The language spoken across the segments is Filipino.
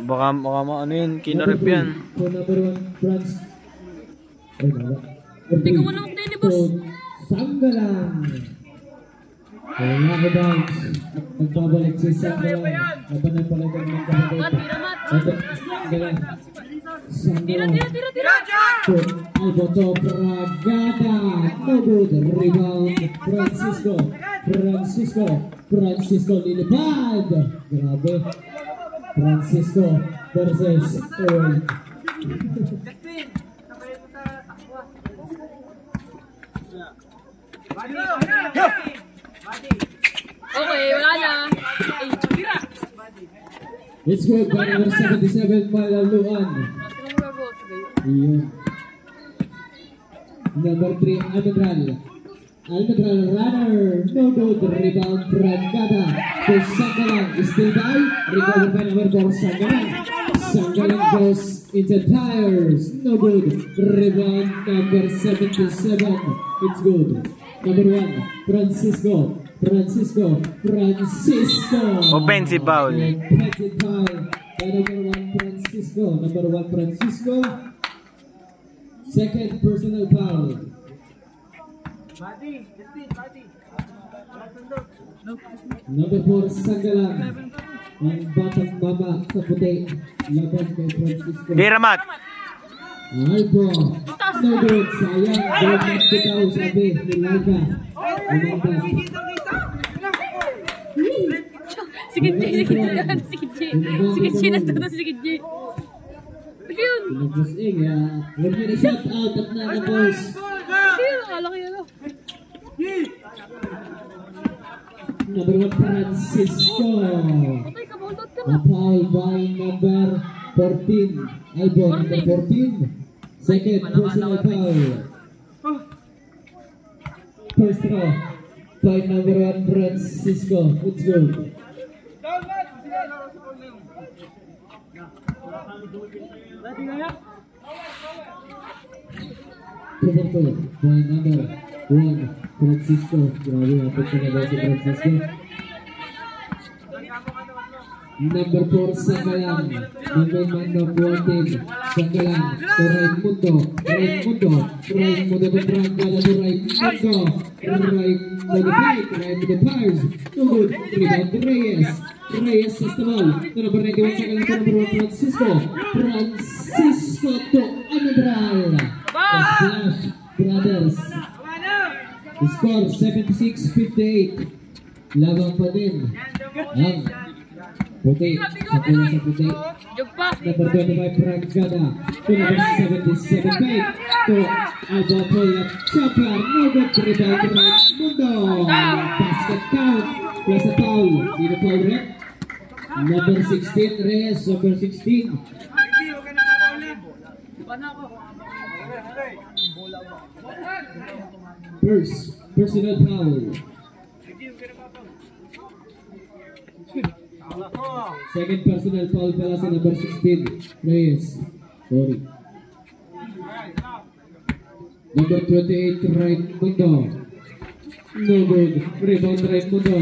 Baka ano yun, kinarip yan. For number 1, France. Hindi ko walang din ni boss. Sanggalang. Wala ko bounce. Nagbabalik si Sanggalang. Nabanay pala ng mga kapatid. Sanggalang. Tira. Alberto Bragada. No good. Rebound. Francisco nilipad. Grabe. Francisco versus Earl. Okay, wala na. It's good by number 77, Malaluan. Iyon. Number 3, Almedral runner. No good. Rebound Bragada. To Sanggalang. Still by. Recover by number 4, Sanggalang. Sanggalang goes into tires. No good. Rebound number 77. It's good. Number 1, Francisco. Offensive foul. Offensive foul by number 1, Francisco. Number 1, Francisco. Second personal foul. Number 4, Sanggalang. Ang batang mama sa puti. Laban kay Francisco. Di Ramat. Albo. No good. Sayang. Don't match bitaw, sabi ni Laika. Sige, natuto si J. Ano yun? Pinag-busing, huwag nyo na-shout out at na-post. Ano yun? Akala ko yun. Number 1, Francisco. Okay, kabulot ka na. Foul by number 14. Albo, number 14. Second personal foul. First row by number 1, Francisco. It's good. Number 2 by number 1, Francisco. Grabe, hapit ko na ba si Francisco? Number 4, Sanggalang. Number 9 of 14, Sanggalang. To Raimundo to Bragada to Raimundo to Pires. No good. Rebound to Reyes has the ball. To number 91, Sanggalang to number 1, Francisco to Almedral. Splash Brothers. The score 76-58. Labang pa din ang puti sa puti. Number 25, Bragada. To number 77, Bate. To Alba Pola Chopper. No good. Rebound to Raimundo. Basket count. Plus a foul. Sino foul rep? Number 16, Reyes. Number 16. Personal foul. Second personal foul pala sa number 16, Reyes. Sorry. Number 28, Raimundo. No good. Rebound Raimundo.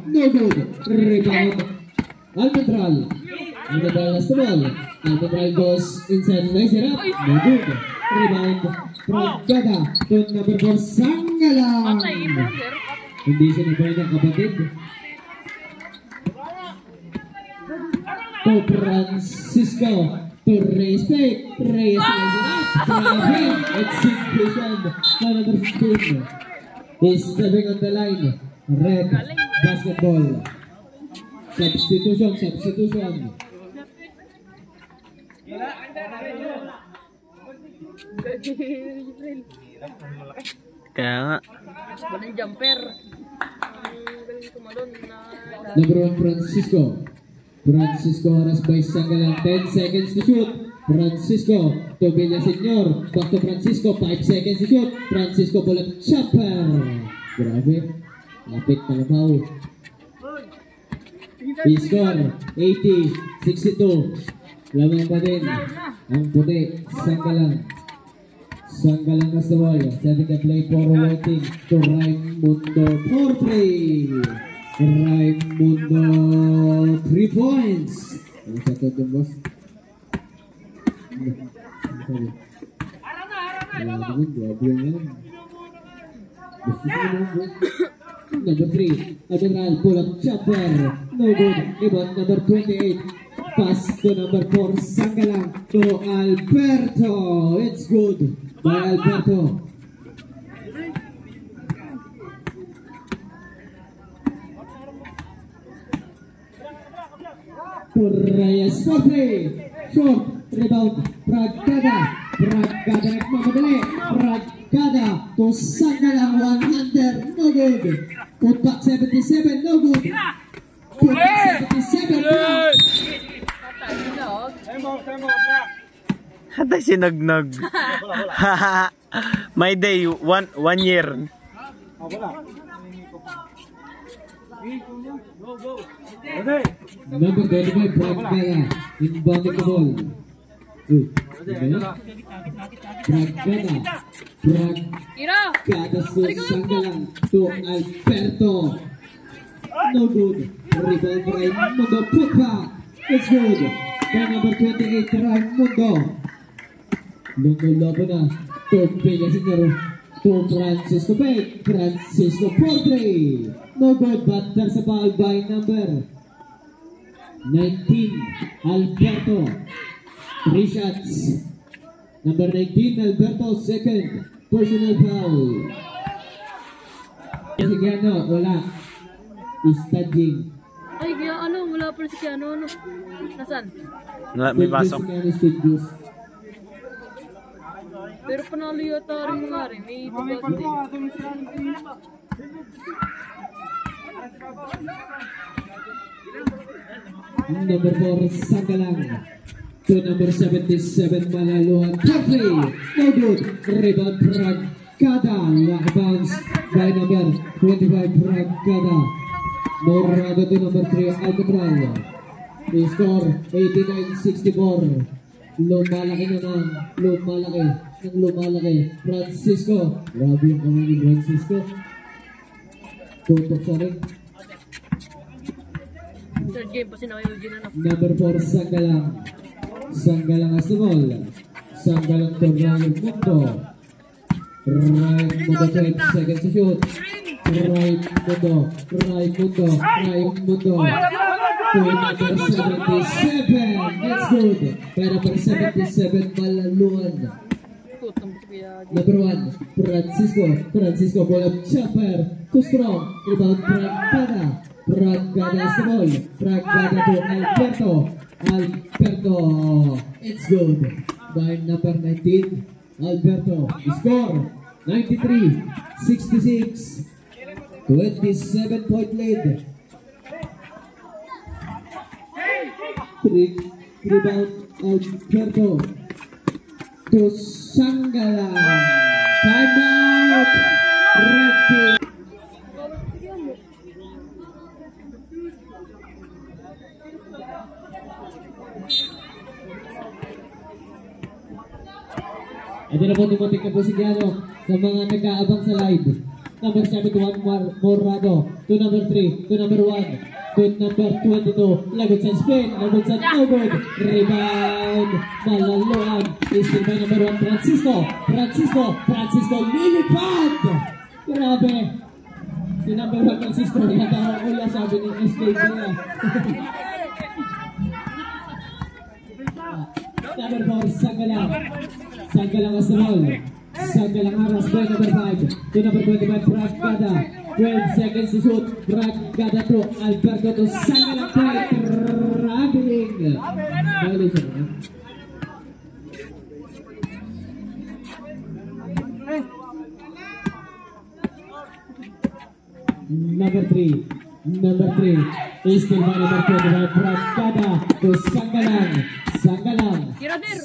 No good. Rebound Almedral has the ball. Almedral goes inside. Nice it up. No good. Rebound Bragada. To number 4, Sanggalang. Hindi siya nabay ng kapatid. To Francisco. To Reyes. Reyes nice it up. Execution. To number 16. He's stepping on the line. Red basketball. Substitution. Kaya nga. Walang jumper. Number 1, Francisco harus by Sanggalang. 10 seconds to shoot. Francisco to Villaseñor. Back to Francisco. 5 seconds to shoot. Francisco bullet chopper. Grabe. Lapit na foul. He score 80-62. Lamang pa din ang puti. Sanggalang has the ball. Setting the play for waiting to Raimundo for 3. Raimundo, 3 points. Ano sa ito yung boss? Number 3, Admiral pull up jumper. No good. Rebound number 28. Pass to number 4, Sangalang to Alberto. It's good by Alberto. Reyes for 3. Short rebound. Bragada nagmamadali. Bragada to Sangalang, 100. No good. Put back 77. No good. Put back 77. Hatay sinagnog. My day, one year. Number 25, Bragada. Inbounding the ball. Bragada to Sangalang to Alberto. No good. Rebound Raimundo. Put back. It's good. By number 28, Raimundo. Loko na. To Peña to Francisco Bay. Francisco Portre. No good, but there's a foul by number 19, Alberto. 3 shots. Number 19, Alberto, second. Personal foul. Si Kiano, wala. Staging. Ay, kaya ano, wala pala si Kiano, ano? Nasaan? May pasok. Pero panalo yata rin mga rin, may ibabate. Number 4, Sangalang. To number 77, Malaluan. Perfectly. No good. Rebound, Bragada. Bounce by number 25, Bragada. Morado to number 3, Alcatraz. The score, 89-64. Lumalaki na ng lumalaki. Francisco. Grabe yung kamay ni Francisco. Tutok sa ring. Third game pa sinakayugin na. Number 4, Sangalang. Sangalang as the ball. Sangalang to Raimundo. Raimundo 20 seconds to shoot. Raimundo. To number 77. That's good. Pero number 77, Malaluan. Number 1, Francisco ball up jumper. Too strong. Rebound Bragada. Bragada as the ball. Bragada to Alberto. It's good. By number 19, Alberto. The score, 93-66. 27-point lead. Rebound Alberto to Sangalang. Time out. Red team. Ito na po dumating na po si Giano sa mga nag-aabang sa live. Number 71, Morado. To number 3, to number 1, to number 22. Lagot sa spin, lagot sa no good. Rebound, Malaluan. Is still by number 1, Francisco, lilipad! Grabe. Si number 1, Francisco, yata ko yan sabi ni SK niya. Number 4, Sangalang as the ball. Sangalang aras by number 5 to number 25, Bragada. 12 seconds to shoot. Bragada to Alberto to Sangalang play. Traveling. Violation. Number 3. Is still by number 25, Bragada to Sangalang.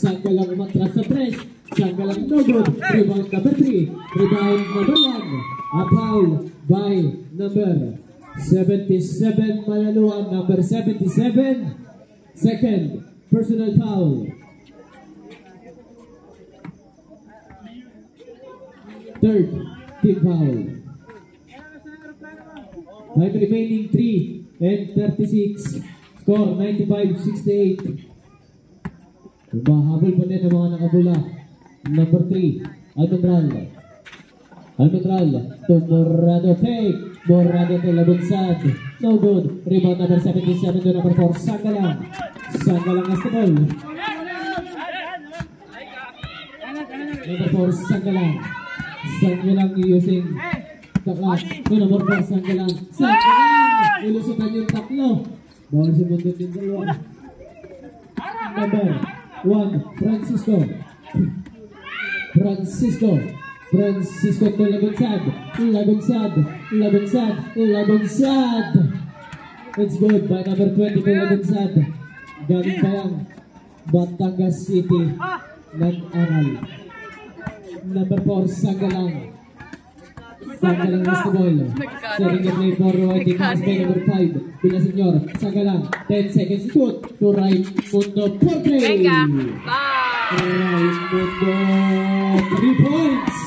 Sangalang umatras sa press. Sangalang no good. Rebound number 3. Rebound number 1. A foul by number 77, Malaluan. Number 77. Second personal foul. Third team foul. Time remaining 3 and 36. Score 95-68. Mahabol pa din ang mga nakabula. Number 3, Almendral. Almendral to Morado, fake. Morado to Labunsad. No good. Rebound number 77 to number 4, Sanggalang. Sanggalang has the ball. Number 4, Sanggalang. Sanggalang using taklas. To number 4, Sanggalang. Sanggalang! Ilusutan yung tatlo. Bawal sumundot yung dalawa. Number 1, Francisco. Francisco to Labunsad. It's good by number 20 to Labunsad. Galing pa lang Batangas City ng Aral. Number 4, Sanggalang. Sanggalang has the ball. Setting the play for Whiting has by number 5. Villaseñor. Sanggalang. 10 seconds shoot to Raimundo Porte. Raimundo 3 points.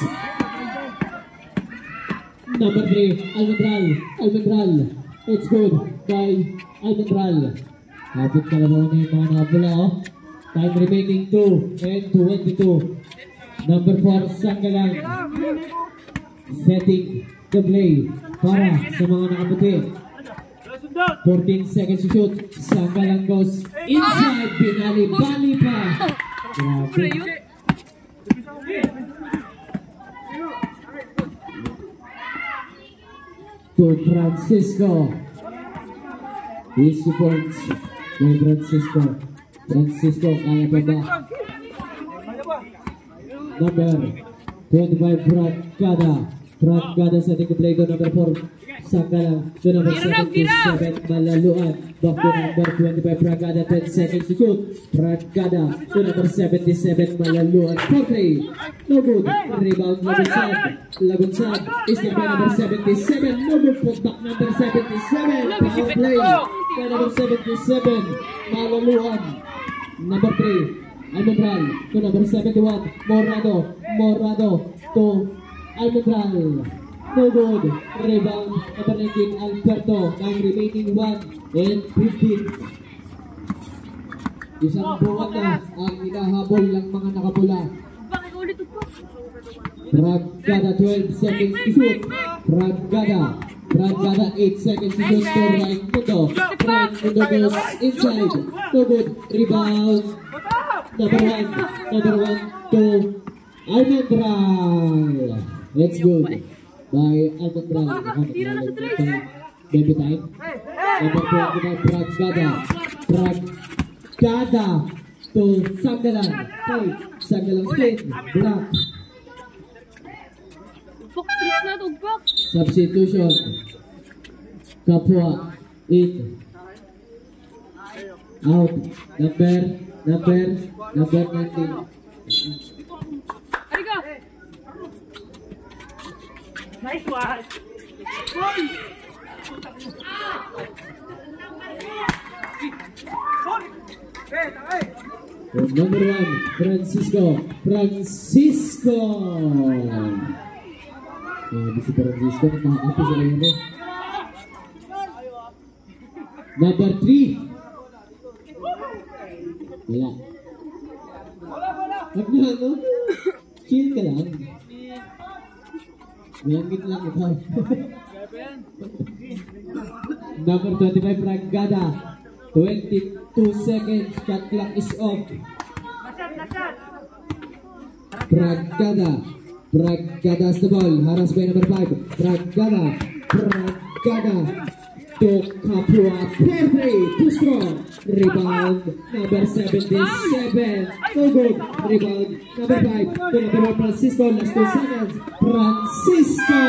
Number 3, Almendral. It's good by Almendral. Habit ka naman na yung mga nakapula. Time remaining 2 and 22. Number 4, Sanggalang. Setting the play para sa mga nakaputi. 14 seconds to shoot. Sanggalang goes inside. Binali-bali pa. Grabe. To Francisco. He supports to Francisco. Francisco, kaya pa ba? Number 25, Brad setting the play to number 4, Sanggalang. To number 77, Malaluan. Back to number 25, Bragada, 10 seconds to shoot. Bragada to number 77, Malaluan. 4-3. No good. Rebound, Labunsad. Is there by number 77. No good. Put back number 77. Foul play by number 77, Malaluan. Number 3, Almendral to number 71, Morado to Almendral. No good. Rebound number 19, Alberto. Time remaining 1 and 15. Isang buwan na ang hinahabol ng mga nakapula. Bragada 12 seconds to shoot. Bragada 8 seconds to shoot for Raimundo. Raimundo goes inside. No good. Rebound number 1 to Almendral. It's good by Almendral. Baby time. Number 25, Bragada to Sanggalang. Sanggalang split. Black. Substitution. Kapwa. In. Out. Number 19. Nice one. Number 1, Francisco. Di si Francisco nakakapi sa laro. Number 3. Wala. Wag na ano? Chill ka lang. Mayangit lang ito. Number 25, Bragada. 22 seconds. Shot clock is off. Bragada has the ball. Haras by number 5. Bragada to Kapwa. Perfect. Too strong. Rebound number 77. No good. Rebound number 5 to number 1, Francisco. Last 2 seconds. Francisco.